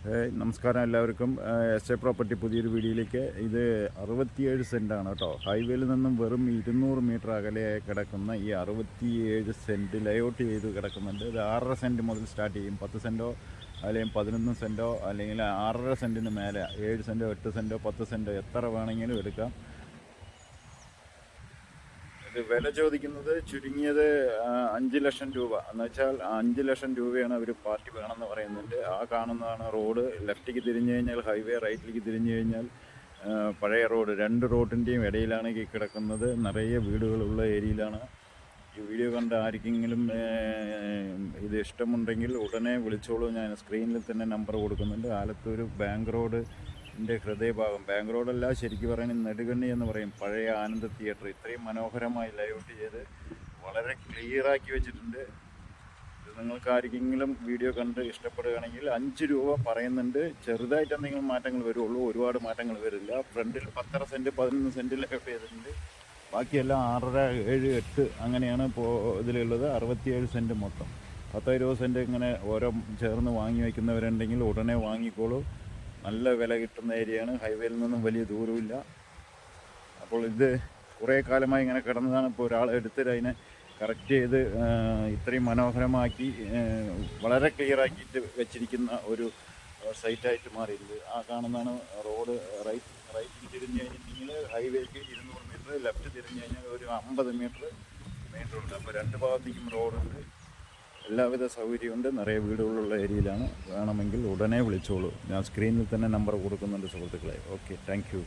നമസ്കാരം എല്ലാവർക്കും. S A property പുതിയൊരു വീഡിയോയിലേക്ക്. ഇത് 67 സെൻറ്റാണ് കേട്ടോ. ഹൈവേയിൽ നിന്നും വെറും 200 മീറ്റർ അകലെയായി കിടക്കുന്ന ഈ 67 സെൻറ്റ് ലേഔട്ട് ചെയ്ത് കിടക്കുന്നുണ്ട്. ഇത് 6.5 സെൻറ്റ് മുതൽ സ്റ്റാർട്ട് ചെയ്യും. 10 സെൻറ്റോ അല്ലെങ്കിൽ 11 സെൻറ്റോ അല്ലെങ്കിൽ 6.5 സെൻറ്റിന് മേലെ 7 സെൻറ്റോ 8 സെൻറ്റോ 10 സെൻറ്റോ എത്ര വേണമെങ്കിലും എടുക്കാം. ഇത് വില ചോദിക്കുന്നത് ചുരുങ്ങിയത് 5 ലക്ഷം രൂപ എന്ന് വെച്ചാൽ 5 ലക്ഷം രൂപയാണ് അവർ പാർട്ടി വേണമെന്ന് പറയുന്നുണ്ട്. ആ കാണുന്നതാണ് റോഡ്. ലെഫ്റ്റിലേക്ക് തിരിഞ്ഞു കഴിഞ്ഞാൽ ഹൈവേ, റൈറ്റിലേക്ക് തിരിഞ്ഞു കഴിഞ്ഞാൽ പഴയ റോഡ്. 2 റോഡിൻ്റെയും ഇടയിലാണ് ഈ കിടക്കുന്നത്. നിറയെ വീടുകളുള്ള ഏരിയയിലാണ്. ഈ വീഡിയോ കണ്ട ആർക്കെങ്കിലും ഇത് ഇഷ്ടമുണ്ടെങ്കിൽ ഉടനെ വിളിച്ചോളൂ. ഞാൻ സ്ക്രീനിൽ തന്നെ നമ്പർ കൊടുക്കുന്നുണ്ട്. ആലത്തൂർ ബാങ്ക് റോഡ് ഹൃദയഭാഗം. ബാങ്ക് റോഡല്ല, ശരിക്കും പറയുന്നത് നെടുകണ്ണി എന്ന് പറയും. പഴയ ആനന്ദ തിയേറ്റർ. ഇത്രയും മനോഹരമായി ലേഔട്ട് ചെയ്ത് വളരെ ക്ലിയറാക്കി വെച്ചിട്ടുണ്ട്. ഇത് നിങ്ങൾക്ക് ആർക്കെങ്കിലും വീഡിയോ കണ്ട് ഇഷ്ടപ്പെടുകയാണെങ്കിൽ 5 രൂപ പറയുന്നുണ്ട്. ചെറുതായിട്ട് എന്തെങ്കിലും മാറ്റങ്ങൾ വരുള്ളൂ, ഒരുപാട് മാറ്റങ്ങൾ വരില്ല. ഫ്രണ്ടിൽ 10.5 സെൻറ്റ് 11 സെൻറ്റ് ലേഔട്ട് ചെയ്തിട്ടുണ്ട്. ബാക്കിയെല്ലാം 6.5 7 8 അങ്ങനെയാണ് ഇപ്പോൾ ഇതിലുള്ളത്. 67 സെൻറ്റ് മൊത്തം. 10-20 സെൻറ്റ് ഇങ്ങനെ ഓരോ ചേർന്ന് വാങ്ങി വയ്ക്കുന്നവരുണ്ടെങ്കിൽ ഉടനെ വാങ്ങിക്കോളൂ. നല്ല വില കിട്ടുന്ന ഏരിയയാണ്. ഹൈവേയിൽ നിന്നും വലിയ ദൂരമില്ല. അപ്പോൾ ഇത് കുറേ കാലമായി ഇങ്ങനെ കിടന്നതാണ്. ഇപ്പോൾ ഒരാൾ എടുത്തിട്ട് അതിനെ കറക്റ്റ് ചെയ്ത് ഇത്രയും മനോഹരമാക്കി വളരെ ക്ലിയറാക്കിയിട്ട് വെച്ചിരിക്കുന്ന ഒരു സൈറ്റായിട്ട് മാറിയിട്ടുണ്ട്. ആ കാണുന്നതാണ് റോഡ്. റൈറ്റിൽ തിരിഞ്ഞ് കഴിഞ്ഞിട്ടുണ്ടെങ്കിൽ ഹൈവേക്ക് 200 മീറ്റർ, ലെഫ്റ്റ് തിരിഞ്ഞ് കഴിഞ്ഞാൽ ഒരു 50 മീറ്റർ മെയിൻ റോഡ്. അപ്പോൾ 2 ഭാഗത്തേക്കും റോഡുണ്ട്. എല്ലാവിധ സൗകര്യമുണ്ട്. നിറയെ വീടുകളുള്ള ഏരിയയിലാണ്. വേണമെങ്കിൽ ഉടനെ വിളിച്ചോളൂ. ഞാൻ സ്ക്രീനിൽ തന്നെ നമ്പർ കൊടുക്കുന്നുണ്ട് സുഹൃത്തുക്കളെ. Okay, thank you.